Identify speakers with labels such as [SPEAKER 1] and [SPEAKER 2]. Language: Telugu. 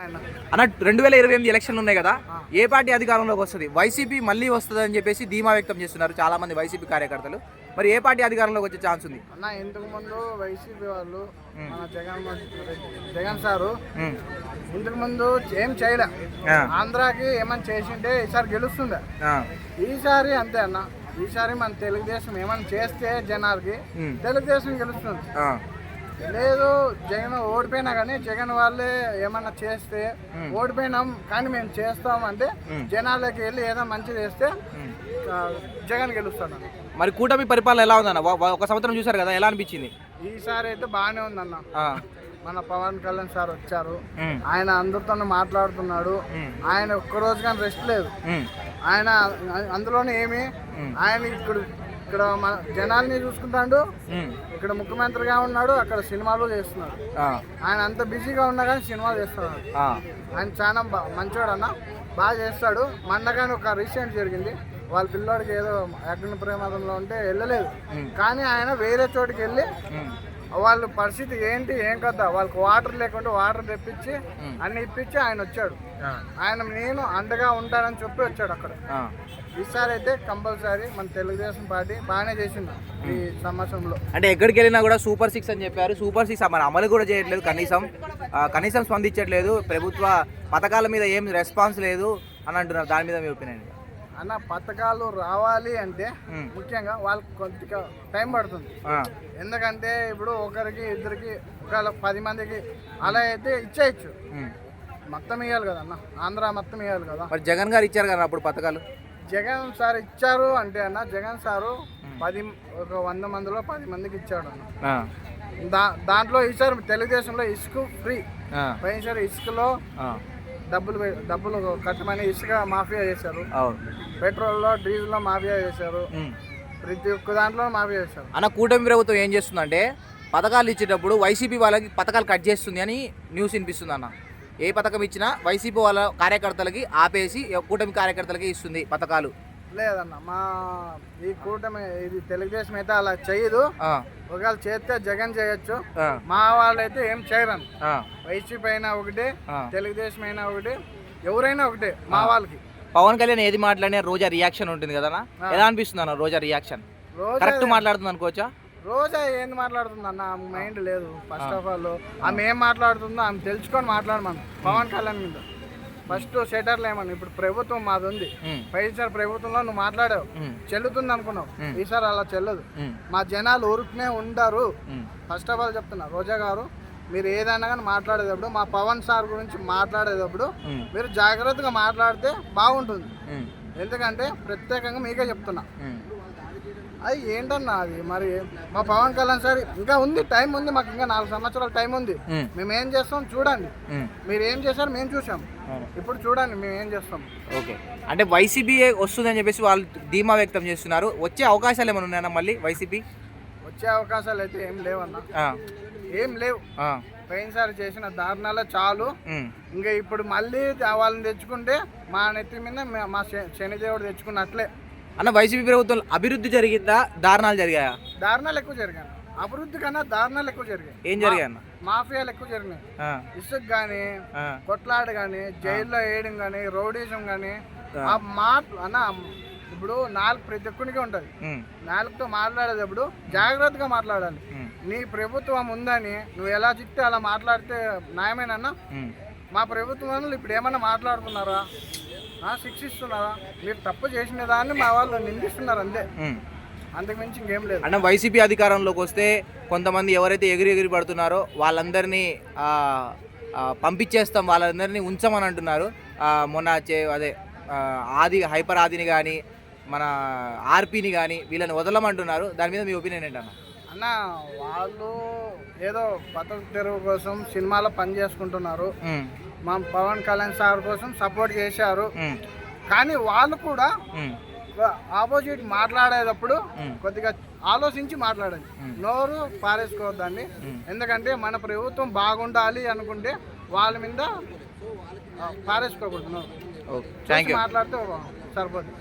[SPEAKER 1] అన్న 2028 ఎలక్షన్లు ఉన్నాయి కదా, ఏ పార్టీ అధికారంలోకి వస్తుంది? వైసీపీ మళ్ళీ వస్తుంది అని చెప్పేసి ధీమా వ్యక్తం చేస్తున్నారు చాలా మంది వైసీపీ కార్యకర్తలు. మరి ఏ పార్టీ అధికారంలోకి వచ్చే ఛాన్స్ ఉంది
[SPEAKER 2] అన్న? ఇంతకు ముందు వైసీపీ వాళ్ళు మన జగన్ సారు ఇంతకు ముందు ఏం చేయలే, ఆంధ్రాకి ఏమన్నా చేసింటే ఈసారి గెలుస్తుండే. ఈసారి అంతే అన్న, ఈసారి మన తెలుగుదేశం ఏమన్నా చేస్తే జనాలకి తెలుగుదేశం గెలుస్తుంది. లేదు జగన్ ఓడిపోయినా కానీ జగన్ వాళ్ళే ఏమన్నా చేస్తే ఓడిపోయినాం కానీ మేము చేస్తాం అంటే జనాలకి వెళ్ళి ఏదో మంచి చేస్తే జగన్ గెలుస్తాడు.
[SPEAKER 1] మరి కూటమి పరిపాలన ఎలా ఉందన్న? ఒక సంవత్సరం చూసారు కదా, ఎలా అనిపించింది?
[SPEAKER 2] ఈసారి అయితే బాగానే ఉందన్న. మన పవన్ కళ్యాణ్ సార్ వచ్చారు, ఆయన అందరితో మాట్లాడుతున్నాడు. ఆయన ఒక్కరోజు కానీ రెస్ట్ లేదు. ఆయన అందులోనే ఆయన ఇక్కడ మన జనాల్ని చూసుకుంటాడు, ఇక్కడ ముఖ్యమంత్రిగా ఉన్నాడు, అక్కడ సినిమాలు చేస్తున్నాడు. ఆయన అంత బిజీగా ఉన్నా కానీ సినిమాలు చేస్తున్నాడు. ఆయన చాలా మంచివాడు అన్న, బాగా చేస్తాడు. మొన్నగానే ఒక రీసెంట్ జరిగింది, వాళ్ళ పిల్లోడికి ఏదో అగ్ని ప్రమాదంలో ఉంటే వెళ్ళలేదు, కానీ ఆయన వేరే చోటుకి వెళ్ళి వాళ్ళ పరిస్థితి ఏంటి ఏం కదా, వాళ్ళకి వాటర్ లేకుండా వాటర్ తెప్పించి అన్ని ఇప్పించి ఆయన వచ్చాడు. ఆయన నేను అండగా ఉంటానని చెప్పి వచ్చాడు అక్కడ. ఈసారి అయితే కంపల్సరీ మన తెలుగుదేశం పార్టీ బాగానే చేసింది ఈ సంవత్సరంలో.
[SPEAKER 1] అంటే ఎక్కడికి వెళ్ళినా కూడా సూపర్ 6 అని చెప్పారు. సూపర్ 6 మన అమలు కూడా చేయట్లేదు, కనీసం స్పందించట్లేదు. ప్రభుత్వ పథకాల మీద ఏం రెస్పాన్స్ లేదు అని అంటున్నారు. దాని మీద మీ ఒపీనియన్
[SPEAKER 2] అన్న? పథకాలు రావాలి అంటే ముఖ్యంగా వాళ్ళకి కొద్దిగా టైం పడుతుంది. ఎందుకంటే ఇప్పుడు ఒకరికి ఇద్దరికి ఒక 10 మందికి అలా అయితే ఇచ్చేయచ్చు, మొత్తం ఇవ్వాలి కదా అన్న, ఆంధ్ర మొత్తం ఇవ్వాలి కదా.
[SPEAKER 1] మరి జగన్ గారు ఇచ్చారు కదా అప్పుడు పథకాలు?
[SPEAKER 2] జగన్ సార్ ఇచ్చారు అంటే అన్న, జగన్ సారు 100 మందిలో 10 మందికి ఇచ్చాడు అన్న. దాంట్లో ఈసారి తెలుగుదేశంలో ఇసుక ఫ్రీ, పోయినసారి ఇసుకలో డబ్బులు కట్టమని ఇసుక మాఫియా చేశారు, పెట్రోల్లో డీజిల్లో మాఫియా చేశారు, ప్రతి ఒక్క దాంట్లో మాఫియా చేశారు
[SPEAKER 1] అన్న. కూటమి ప్రభుత్వం ఏం చేస్తుందంటే పథకాలు ఇచ్చేటప్పుడు వైసీపీ వాళ్ళకి పథకాలు కట్ చేస్తుంది అని న్యూస్ వినిపిస్తుంది అన్న. ఏ పథకం ఇచ్చినా వైసీపీ వాళ్ళ కార్యకర్తలకి ఆపేసి కూటమి కార్యకర్తలకి ఇస్తుంది పథకాలు.
[SPEAKER 2] లేదన్న, మా ఈ కూటమి ఇది తెలుగుదేశం అయితే అలా చేయదు. ఒకవేళ చేస్తే జగన్ చేయొచ్చు, మా వాళ్ళైతే ఏం చేయరన్న. వైసీపీ అయినా ఒకటే, తెలుగుదేశం అయినా ఒకటే, ఎవరైనా ఒకటే మా వాళ్ళకి.
[SPEAKER 1] పవన్ కళ్యాణ్ ఏది మాట్లాడినా రోజా రియాక్షన్ ఉంటుంది కదా, ఎలా అనిపిస్తుంది అన్న రోజా రియాక్షన్? కరెక్ట్ మాట్లాడుతుంది అనుకోవచ్చా?
[SPEAKER 2] రోజా ఏంది మాట్లాడుతుంది అన్న, ఆమె మైండ్ లేదు. ఫస్ట్ ఆఫ్ ఆల్ ఆమె ఏం మాట్లాడుతుందో ఆమె తెలుసుకొని మాట్లాడమను. పవన్ కళ్యాణ్ మీద ఫస్ట్ షెటర్లు ఏమన్నా, ఇప్పుడు ప్రభుత్వం మాది ఉంది, పైసారి ప్రభుత్వంలో నువ్వు మాట్లాడావు చెల్లుతుంది అనుకున్నావు, ఈసారి అలా చెల్లదు. మా జనాలు ఊరుకునే ఉండరు. ఫస్ట్ ఆఫ్ ఆల్ చెప్తున్నా, రోజా గారు మీరు ఏదైనా కానీ మాట్లాడేటప్పుడు మా పవన్ సార్ గురించి మాట్లాడేటప్పుడు మీరు జాగ్రత్తగా మాట్లాడితే బాగుంటుంది. ఎందుకంటే ప్రత్యేకంగా మీకే చెప్తున్నా, అది ఏంటన్నా అది. మరి మా పవన్ కళ్యాణ్ సార్ ఇంకా ఉంది, టైం ఉంది, మాకు ఇంకా 4 సంవత్సరాల టైం ఉంది. మేము ఏం చేస్తాం చూడండి, మీరు ఏం చేశారు మేము చూసాం, ఇప్పుడు చూడండి మేము ఏం చేస్తాం.
[SPEAKER 1] ఓకే, అంటే వైసీపీ వస్తుందని చెప్పేసి వాళ్ళు ధీమా వ్యక్తం చేస్తున్నారు. వచ్చే అవకాశాలు ఏమైనా ఉన్నాయన్నా? మళ్ళీ వైసీపీ
[SPEAKER 2] వచ్చే అవకాశాలు అయితే ఏం లేవన్నా, ఏం లేవు. పోయినసారి చేసిన దారుణాలే చాలు. ఇంకా ఇప్పుడు మళ్ళీ వాళ్ళని తెచ్చుకుంటే మా నెత్తి మీద మా శనిదేవుడు తెచ్చుకున్నట్లే
[SPEAKER 1] అన్న. వైసీపీ ప్రభుత్వం అభివృద్ధి జరిగిందా, దారుణాలు జరిగాయా?
[SPEAKER 2] దారుణాలు ఎక్కువ జరిగాయి. అభివృద్ధి కన్నా దారుణాలు ఎక్కువ జరిగాయి.
[SPEAKER 1] ఏం జరిగాయి అన్న?
[SPEAKER 2] మాఫియాలు ఎక్కువ జరిగినాయి. ఇసుక గానీ, కొట్లాట గానీ, జైల్లో వేయడం గానీ, రౌడీజం గానీ, ఆ మాట అన్న. ఇప్పుడు ప్రతి ఒక్కరికి ఉంటుంది, నాలుగుతో మాట్లాడేటప్పుడు జాగ్రత్తగా మాట్లాడాలి. నీ ప్రభుత్వం ఉందని నువ్వు ఎలా చెప్తే అలా మాట్లాడితే న్యాయమేనన్నా? మా ప్రభుత్వం ఇప్పుడు ఏమన్నా మాట్లాడుతున్నారా, శిక్షిస్తున్నారా? మీరు తప్పు చేసిన దాన్ని మా వాళ్ళు నిందిస్తున్నారు అంతే, అంతకు మించి ఇంకేం లేదు
[SPEAKER 1] అన్న. వైసీపీ అధికారంలోకి వస్తే కొంతమంది ఎవరైతే ఎగిరి పడుతున్నారో వాళ్ళందరినీ పంపించేస్తాం, వాళ్ళందరినీ ఉంచమని అంటున్నారు. మొన్న హైపర్ ఆదిని కానీ మన ఆర్పీని కానీ వీళ్ళని వదలమంటున్నారు. దాని మీద మీ ఒపీనియన్ ఏంటన్న?
[SPEAKER 2] అన్న, వాళ్ళు ఏదో బతుకు తెరువు కోసం సినిమాలో పని చేసుకుంటున్నారు. మా పవన్ కళ్యాణ్ సార్ కోసం సపోర్ట్ చేశారు, కానీ వాళ్ళు కూడా ఆపోజిట్ మాట్లాడేటప్పుడు కొద్దిగా ఆలోచించి మాట్లాడాలి, నోరు పారేసుకోవద్దండి. ఎందుకంటే మన ప్రభుత్వం బాగుండాలి అనుకుంటే వాళ్ళ మీద పారేసుకోకూడదు, నోరు మాట్లాడితే సరిపోతుంది.